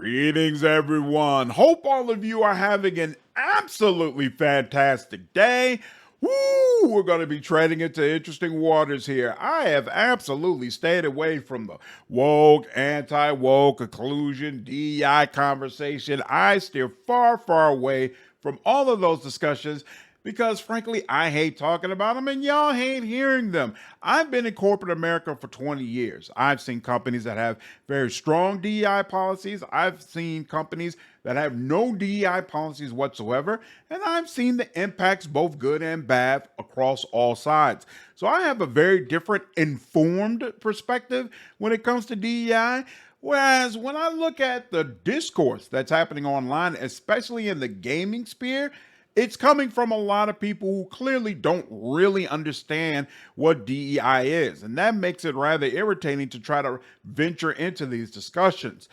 Greetings, everyone. Hope all of you are having an absolutely fantastic day. Woo! We're going to be treading into interesting waters here. I have absolutely stayed away from the woke, anti-woke, inclusion, DEI conversation. I steer far, far away from all of those discussions because frankly, I hate talking about them and y'all hate hearing them. I've been in corporate America for 20 years. I've seen companies that have very strong DEI policies. I've seen companies that have no DEI policies whatsoever. And I've seen the impacts, both good and bad, across all sides. So I have a very different informed perspective when it comes to DEI. Whereas when I look at the discourse that's happening online, especially in the gaming sphere, it's coming from a lot of people who clearly don't really understand what DEI is. And that makes it rather irritating to try to venture into these discussions.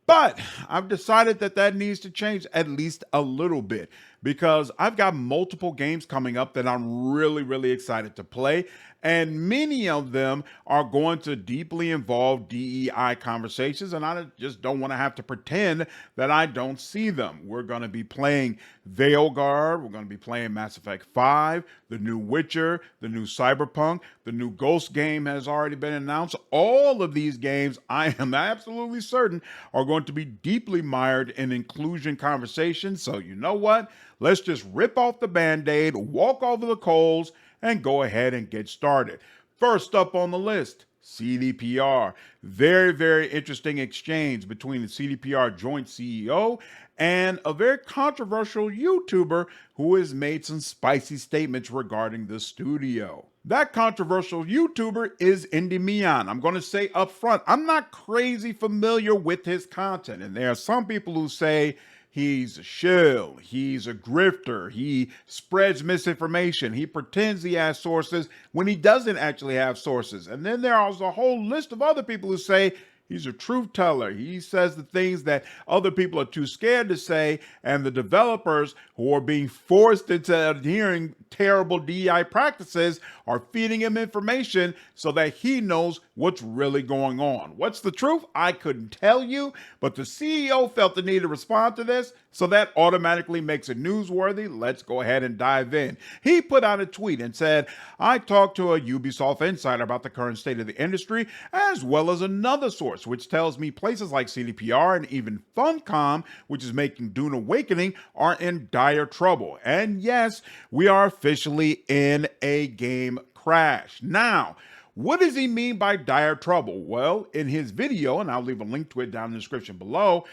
But I've decided that that needs to change at least a little bit because I've got multiple games coming up that I'm really, really excited to play. And many of them are going to deeply involve DEI conversations, and I just don't want to have to pretend that I don't see them. We're going to be playing Veilguard, we're going to be playing Mass Effect 5, the new Witcher, the new Cyberpunk, the new Ghost game has already been announced. All of these games, I am absolutely certain, are going to be deeply mired in inclusion conversations. So you know what? Let's just rip off the Band-Aid, walk over the coals, and go ahead and get started. First up on the list, CDPR. Very, very interesting exchange between the CDPR joint CEO and a very controversial YouTuber who has made some spicy statements regarding the studio. That controversial YouTuber is Endymion. I'm going to say up front, I'm not crazy familiar with his content. And there are some people who say he's a shill, he's a grifter, he spreads misinformation, he pretends he has sources when he doesn't actually have sources. And then there's a whole list of other people who say he's a truth teller. He says the things that other people are too scared to say, and the developers who are being forced into adhering terrible DEI practices are feeding him information so that he knows what's really going on. What's the truth? I couldn't tell you, but the CEO felt the need to respond to this, so that automatically makes it newsworthy. Let's go ahead and dive in. He put out a tweet and said, I talked to a Ubisoft insider about the current state of the industry, as well as another source, which tells me places like CDPR and even Funcom, which is making Dune Awakening, are in dire trouble. And yes, we are officially in a game crash. Now, what does he mean by dire trouble? Well, in his video, and I'll leave a link to it down in the description below,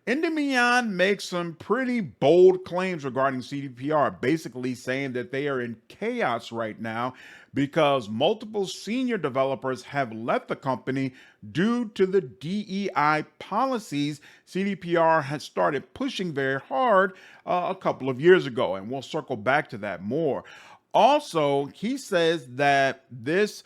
Endymion makes some pretty bold claims regarding CDPR, basically saying that they are in chaos right now because multiple senior developers have left the company due to the DEI policies CDPR has started pushing very hard a couple of years ago, and we'll circle back to that more. Also, he says that this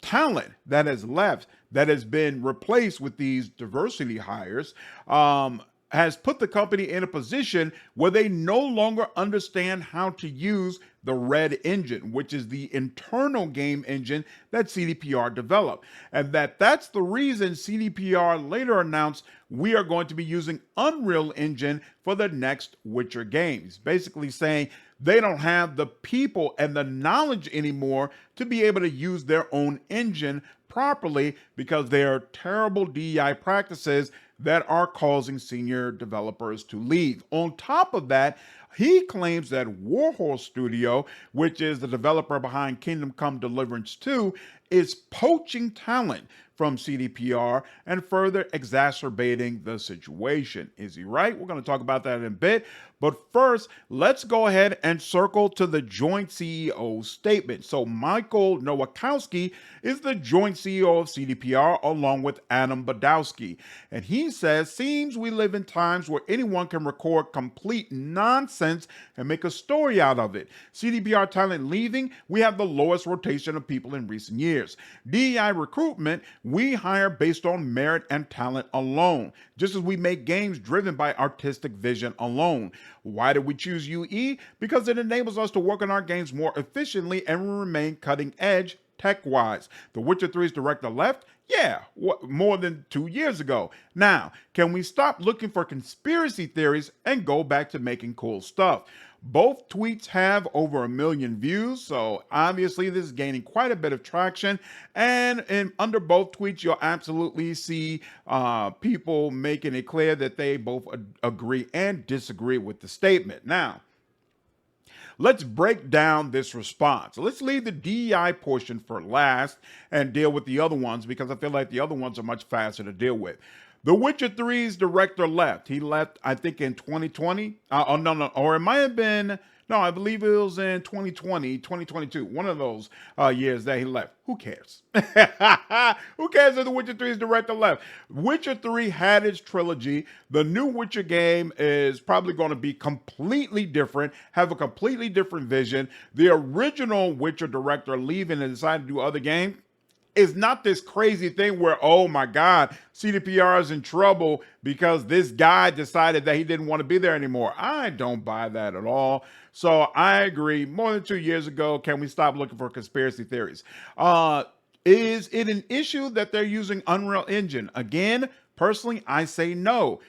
talent that has left, that has been replaced with these diversity hires, has put the company in a position where they no longer understand how to use the Red engine, which is the internal game engine that CDPR developed. And that's the reason CDPR later announced we are going to be using Unreal Engine for the next Witcher games, basically saying they don't have the people and the knowledge anymore to be able to use their own engine properly because there are terrible DEI practices that are causing senior developers to leave. On top of that, he claims that Warhorse Studio, which is the developer behind Kingdom Come Deliverance 2, is poaching talent from CDPR and further exacerbating the situation. Is he right? We're going to talk about that in a bit. But first, let's go ahead and circle to the joint CEO statement. So Michael Nowakowski is the joint CEO of CDPR along with Adam Badowski. And he says, seems we live in times where anyone can record complete nonsense and make a story out of it. CDPR talent leaving, we have the lowest rotation of people in recent years. DEI recruitment, we hire based on merit and talent alone, just as we make games driven by artistic vision alone. Why did we choose UE? Because it enables us to work on our games more efficiently and remain cutting edge tech-wise. The Witcher 3's director left? Yeah, more than 2 years ago. Now, can we stop looking for conspiracy theories and go back to making cool stuff? Both tweets have over 1 million views, so obviously this is gaining quite a bit of traction. And under both tweets, you'll absolutely see people making it clear that they both agree and disagree with the statement. Now, let's break down this response. Let's leave the DEI portion for last and deal with the other ones because I feel like the other ones are much faster to deal with. The Witcher 3's director left. He left, I think, in 2020. No, or it might have been, no, I believe it was in 2020, 2022. One of those years that he left. Who cares? Who cares if the Witcher 3's director left? Witcher 3 had its trilogy. The new Witcher game is probably going to be completely different, have a completely different vision. The original Witcher director leaving and decided to do other games is not this crazy thing where, oh my God, CDPR is in trouble because this guy decided that he didn't want to be there anymore. I don't buy that at all. So I agree. More than 2 years ago, can we stop looking for conspiracy theories? Is it an issue that they're using Unreal Engine? Again, personally, I say no.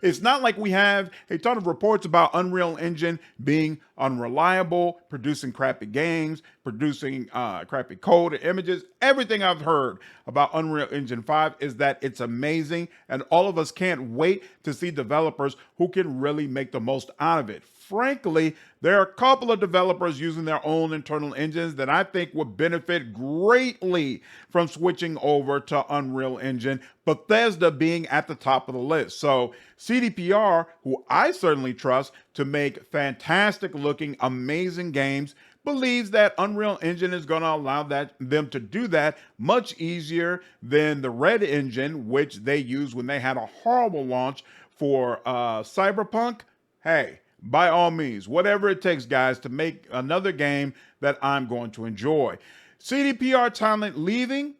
It's not like we have a ton of reports about Unreal Engine being unreliable, producing crappy games, producing crappy code and images. Everything I've heard about Unreal Engine 5 is that it's amazing, and all of us can't wait to see developers who can really make the most out of it. Frankly, there are a couple of developers using their own internal engines that I think would benefit greatly from switching over to Unreal Engine, Bethesda being at the top of the list. So CDPR, who I certainly trust to make fantastic looking, amazing games, believes that Unreal Engine is going to allow them to do that much easier than the Red Engine, which they used when they had a horrible launch for Cyberpunk. Hey, by all means, whatever it takes, guys, to make another game that I'm going to enjoy. CDPR talent leaving.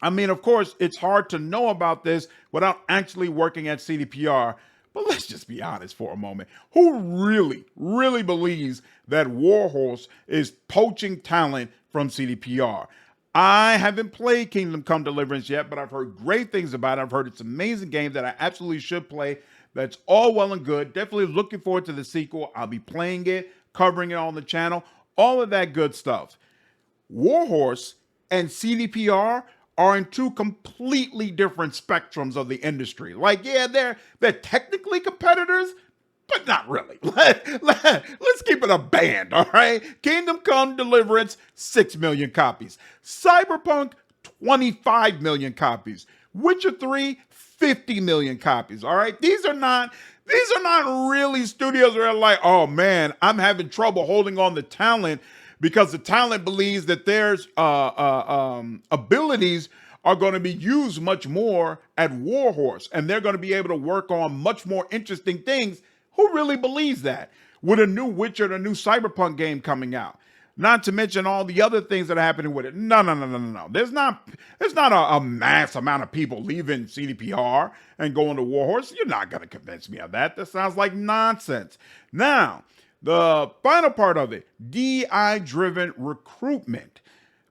I mean, of course, it's hard to know about this without actually working at CDPR. But let's just be honest for a moment. Who really, really believes that Warhorse is poaching talent from CDPR? I haven't played Kingdom Come Deliverance yet, but I've heard great things about it. I've heard it's an amazing game that I absolutely should play. That's all well and good. Definitely looking forward to the sequel. I'll be playing it, covering it on the channel, all of that good stuff. Warhorse and CDPR are in two completely different spectrums of the industry. Like, yeah, they're technically competitors, but not really. Let's keep it a band, all right? Kingdom Come Deliverance, 6 million copies. Cyberpunk, 25 million copies. Witcher 3, 50 million copies, all right? These are not really studios where they're like, oh man, I'm having trouble holding on to talent because the talent believes that their abilities are going to be used much more at Warhorse, and they're going to be able to work on much more interesting things. Who really believes that? With a new Witcher and a new Cyberpunk game coming out, not to mention all the other things that are happening with it. No. There's not a mass amount of people leaving CDPR and going to Warhorse. You're not going to convince me of that. That sounds like nonsense. Now, the final part of it, DEI-driven recruitment.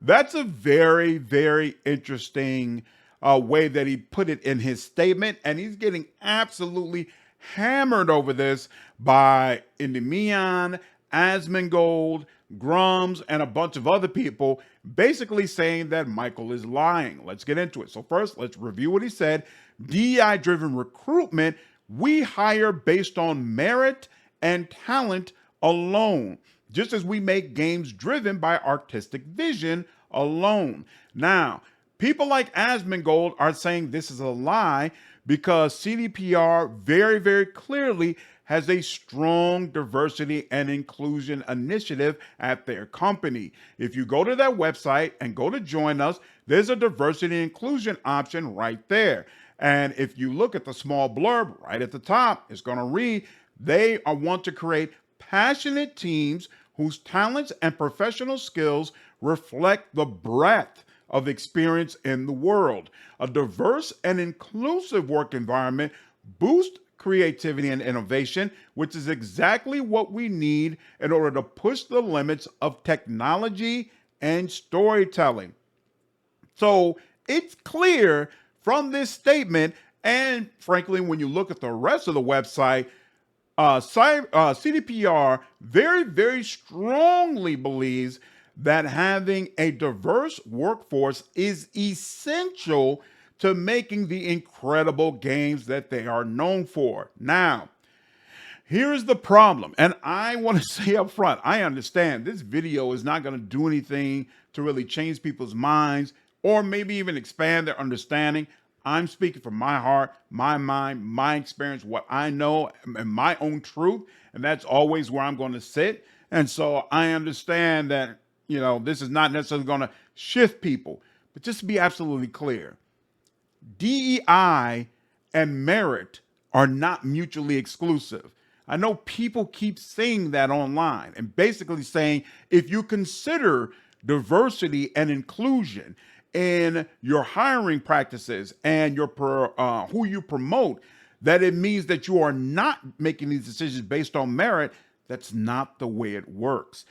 That's a very, very interesting way that he put it in his statement, and he's getting absolutely hammered over this by Endymion, Asmongold, Grums, and a bunch of other people, basically saying that Michael is lying. Let's get into it. So first, let's review what he said. DEI-driven recruitment, we hire based on merit and talent alone, just as we make games driven by artistic vision alone. Now, people like Asmongold are saying this is a lie because CDPR very, very clearly has a strong diversity and inclusion initiative at their company. If you go to their website and go to join us, there's a diversity and inclusion option right there. And if you look at the small blurb right at the top, it's going to read, they want to create passionate teams whose talents and professional skills reflect the breadth of experience in the world. A diverse and inclusive work environment boosts creativity and innovation, which is exactly what we need in order to push the limits of technology and storytelling. So it's clear from this statement, and frankly, when you look at the rest of the website, CDPR very, very strongly believes that having a diverse workforce is essential to making the incredible games that they are known for. Now, here's the problem, and I want to say up front, I understand this video is not going to do anything to really change people's minds or maybe even expand their understanding. I'm speaking from my heart, my mind, my experience, what I know, and my own truth, and that's always where I'm going to sit. And so I understand that, this is not necessarily going to shift people, but just to be absolutely clear, DEI and merit are not mutually exclusive. I know people keep saying that online and basically saying if you consider diversity and inclusion in your hiring practices and your who you promote, that it means that you are not making these decisions based on merit. That's not the way it works.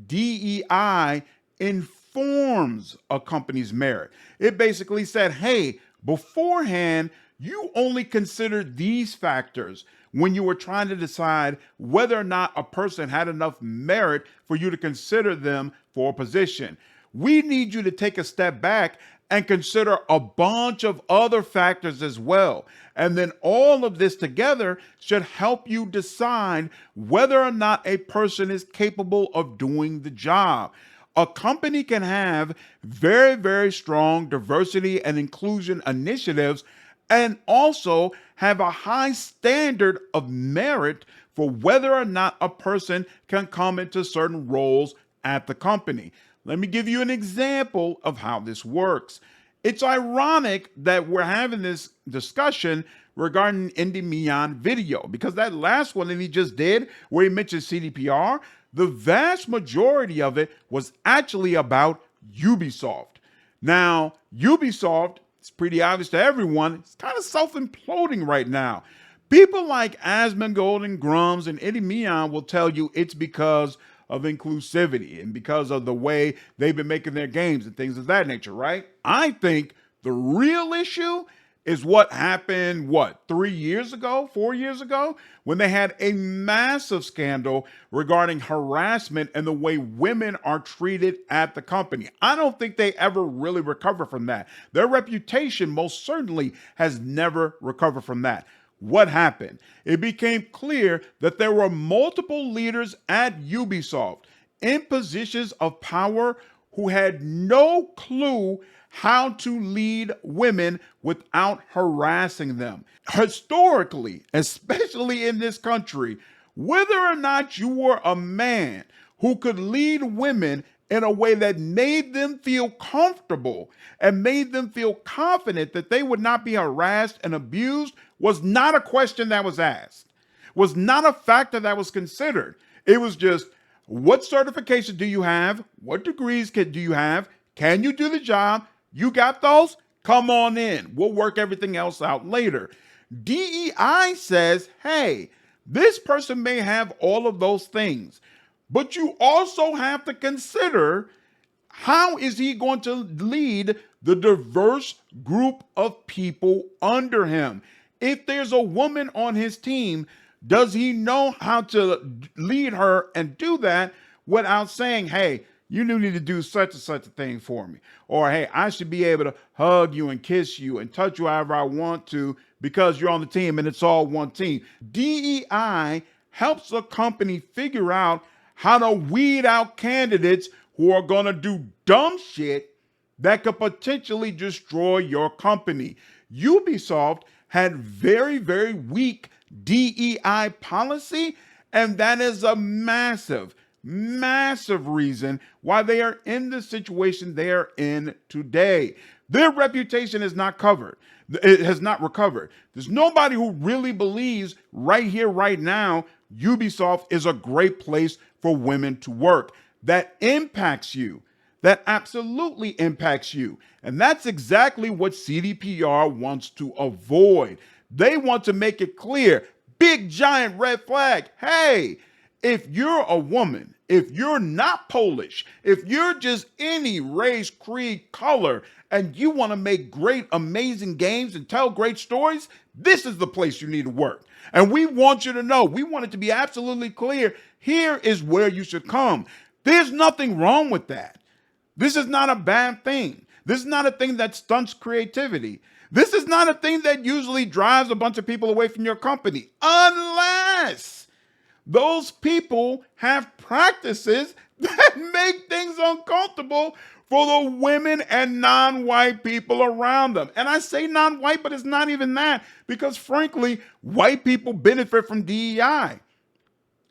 DEI informs a company's merit. It basically said, hey, beforehand, you only considered these factors when you were trying to decide whether or not a person had enough merit for you to consider them for a position. We need you to take a step back and consider a bunch of other factors as well. And then all of this together should help you decide whether or not a person is capable of doing the job. A company can have very, very strong diversity and inclusion initiatives and also have a high standard of merit for whether or not a person can come into certain roles at the company. Let me give you an example of how this works. It's ironic that we're having this discussion regarding Endymion video, because that last one that he just did, where he mentioned CDPR, the vast majority of it was actually about Ubisoft. Now, Ubisoft, it's pretty obvious to everyone, it's kind of self-imploding right now. People like Asmongold and Grums and Endymion will tell you it's because of inclusivity and because of the way they've been making their games and things of that nature, right? I think the real issue is what happened, 3 years ago, 4 years ago, when they had a massive scandal regarding harassment and the way women are treated at the company. I don't think they ever really recover from that. Their reputation most certainly has never recovered from that. What happened? It became clear that there were multiple leaders at Ubisoft in positions of power who had no clue how to lead women without harassing them. Historically, especially in this country, whether or not you were a man who could lead women in a way that made them feel comfortable and made them feel confident that they would not be harassed and abused was not a question that was asked, was not a factor that was considered. It was just, what certification do you have? What degrees do you have? Can you do the job? You got those? Come on in. We'll work everything else out later. DEI says, hey, this person may have all of those things, but you also have to consider, how is he going to lead the diverse group of people under him? If there's a woman on his team, does he know how to lead her and do that without saying, hey, you need to do such and such a thing for me? Or, hey, I should be able to hug you and kiss you and touch you however I want to because you're on the team and it's all one team. DEI helps a company figure out how to weed out candidates who are going to do dumb shit that could potentially destroy your company. Ubisoft had very, very weak DEI policy, and that is a massive, massive reason why they are in the situation they are in today. Their reputation is not covered. It has not recovered. There's nobody who really believes right here, right now, Ubisoft is a great place for women to work. That impacts you. That absolutely impacts you. And that's exactly what CDPR wants to avoid. They want to make it clear, big giant red flag. Hey, if you're a woman if you're not Polish, if you're just any race, creed, color, and you want to make great, amazing games and tell great stories, this is the place you need to work. And we want you to know, we want it to be absolutely clear, here is where you should come. There's nothing wrong with that. This is not a bad thing. This is not a thing that stunts creativity. This is not a thing that usually drives a bunch of people away from your company, unless those people have practices that make things uncomfortable for the women and non-white people around them. And I say non-white, but it's not even that, because frankly, white people benefit from DEI.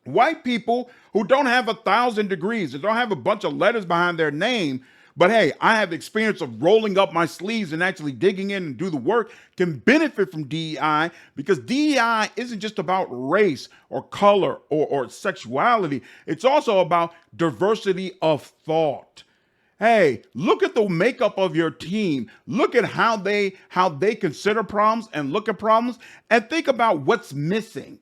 White people who don't have 1,000 degrees and don't have a bunch of letters behind their name, but hey, I have experience of rolling up my sleeves and actually digging in and do the work, can benefit from DEI, because DEI isn't just about race or color or sexuality. It's also about diversity of thought. Hey, look at the makeup of your team. Look at how they consider problems and look at problems, and think about what's missing.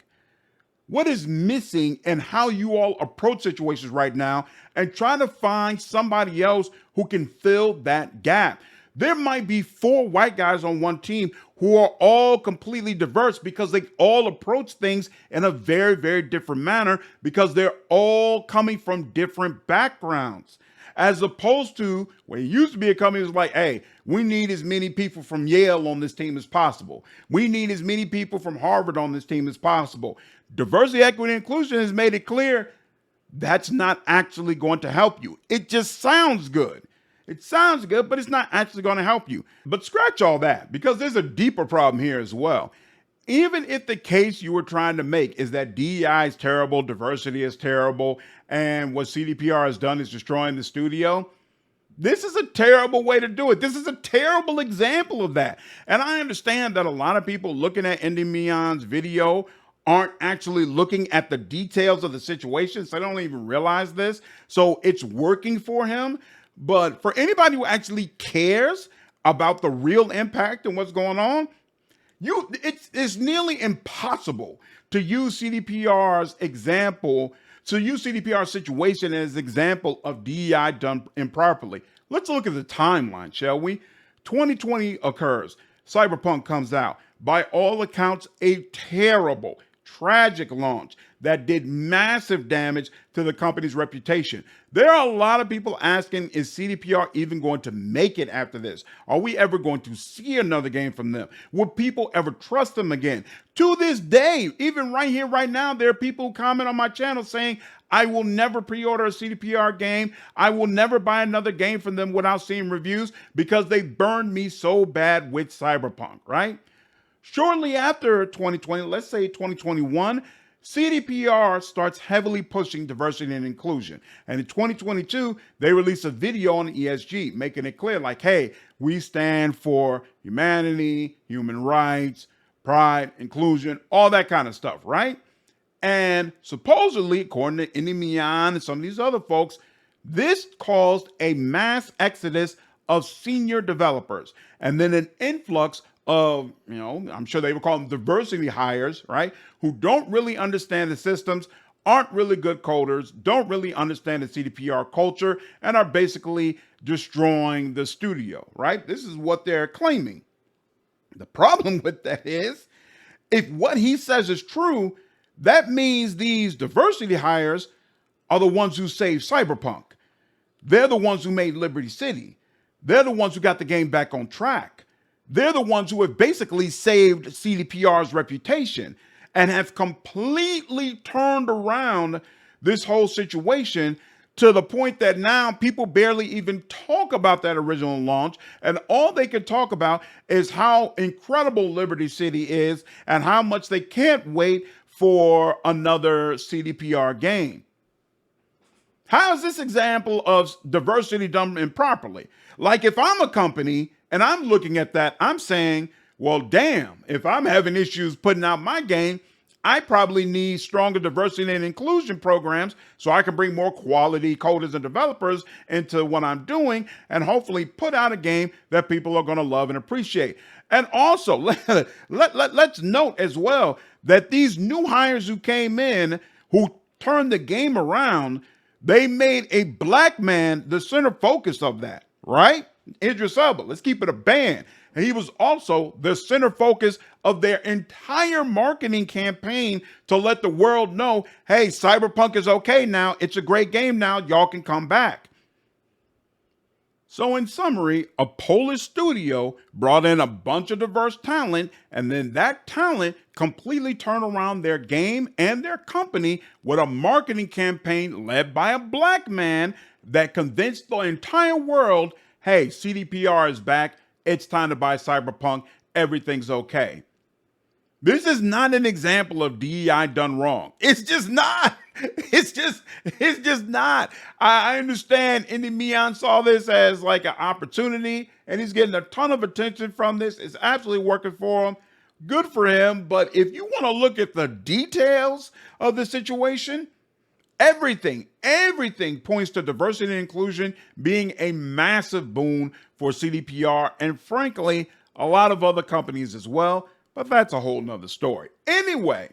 What is missing and how you all approach situations right now, and try to find somebody else who can fill that gap. There might be 4 white guys on one team who are all completely diverse because they all approach things in a very, very different manner, because they're all coming from different backgrounds. As opposed to when it used to be a company that was like, hey, we need as many people from Yale on this team as possible. We need as many people from Harvard on this team as possible. Diversity, equity, and inclusion has made it clear that's not actually going to help you. It just sounds good. It sounds good, but it's not actually going to help you. But scratch all that, because there's a deeper problem here as well. Even if the case you were trying to make is that DEI is terrible, diversity is terrible, and what CDPR has done is destroying the studio, this is a terrible way to do it. This is a terrible example of that. And I understand that a lot of people looking at Endymion's video aren't actually looking at the details of the situation, so they don't even realize this. So it's working for him. But for anybody who actually cares about the real impact and what's going on, it's nearly impossible to use CDPR's example, to use CDPR's situation as an example of DEI done improperly. Let's look at the timeline, shall we? 2020 occurs. Cyberpunk comes out. By all accounts, a terrible, tragic launch that did massive damage to the company's reputation. There are a lot of people asking, is CDPR even going to make it after this? Are we ever going to see another game from them? Will people ever trust them again? To this day, even right here, right now, there are people who comment on my channel saying, I will never pre-order a CDPR game. I will never buy another game from them without seeing reviews, because they burned me so bad with Cyberpunk, right? Shortly after 2020, let's say 2021, CDPR starts heavily pushing diversity and inclusion. And in 2022, they release a video on ESG, making it clear like, hey, we stand for humanity, human rights, pride, inclusion, all that kind of stuff, right? And supposedly, according to Endymion and some of these other folks, this caused a mass exodus of senior developers, and then an influx of, I'm sure they would call them diversity hires, right? Who don't really understand the systems, aren't really good coders, don't really understand the CDPR culture, and are basically destroying the studio, right? This is what they're claiming. The problem with that is, if what he says is true, that means these diversity hires are the ones who saved Cyberpunk. They're the ones who made Liberty City. They're the ones who got the game back on track. They're the ones who have basically saved CDPR's reputation and have completely turned around this whole situation to the point that now people barely even talk about that original launch. And all they can talk about is how incredible Liberty City is and how much they can't wait for another CDPR game. How is this example of diversity done improperly? Like, if I'm a company and I'm looking at that, I'm saying, well, damn, if I'm having issues putting out my game, I probably need stronger diversity and inclusion programs so I can bring more quality coders and developers into what I'm doing and hopefully put out a game that people are going to love and appreciate. And also, let's note as well that these new hires who came in, who turned the game around, They made a black man the center focus of that, right? Idris Elba, let's keep it a band. And he was also the center focus of their entire marketing campaign to let the world know, hey, Cyberpunk is okay now. It's a great game now. Y'all can come back. So in summary, a Polish studio brought in a bunch of diverse talent, and then that talent completely turned around their game and their company with a marketing campaign led by a black man that convinced the entire world, hey, CDPR is back. It's time to buy Cyberpunk. Everything's okay. This is not an example of DEI done wrong. It's just not. It's just not. I understand Endymion saw this as like an opportunity and he's getting a ton of attention from this. It's absolutely working for him. Good for him. But if you want to look at the details of the situation, everything points to diversity and inclusion being a massive boon for CDPR and frankly, a lot of other companies as well. But that's a whole nother story. Anyway,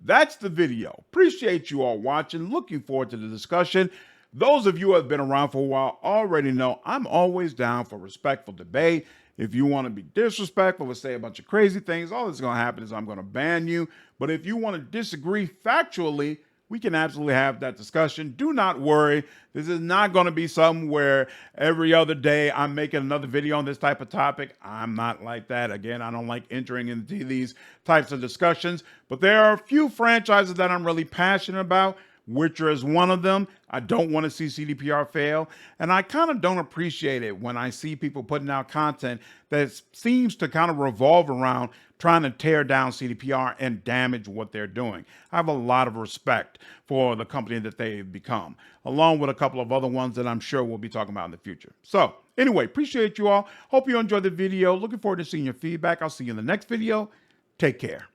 that's the video. Appreciate you all watching. Looking forward to the discussion. Those of you who have been around for a while already know I'm always down for respectful debate. If you want to be disrespectful or say a bunch of crazy things, all that's going to happen is I'm going to ban you. But if you want to disagree factually, we can absolutely have that discussion. Do not worry. This is not going to be something where every other day I'm making another video on this type of topic. I'm not like that. Again, I don't like entering into these types of discussions, but there are a few franchises that I'm really passionate about. Witcher is one of them. I don't want to see CDPR fail. And I kind of don't appreciate it when I see people putting out content that seems to kind of revolve around trying to tear down CDPR and damage what they're doing. I have a lot of respect for the company that they've become, along with a couple of other ones that I'm sure we'll be talking about in the future. So anyway, appreciate you all. Hope you enjoyed the video. Looking forward to seeing your feedback. I'll see you in the next video. Take care.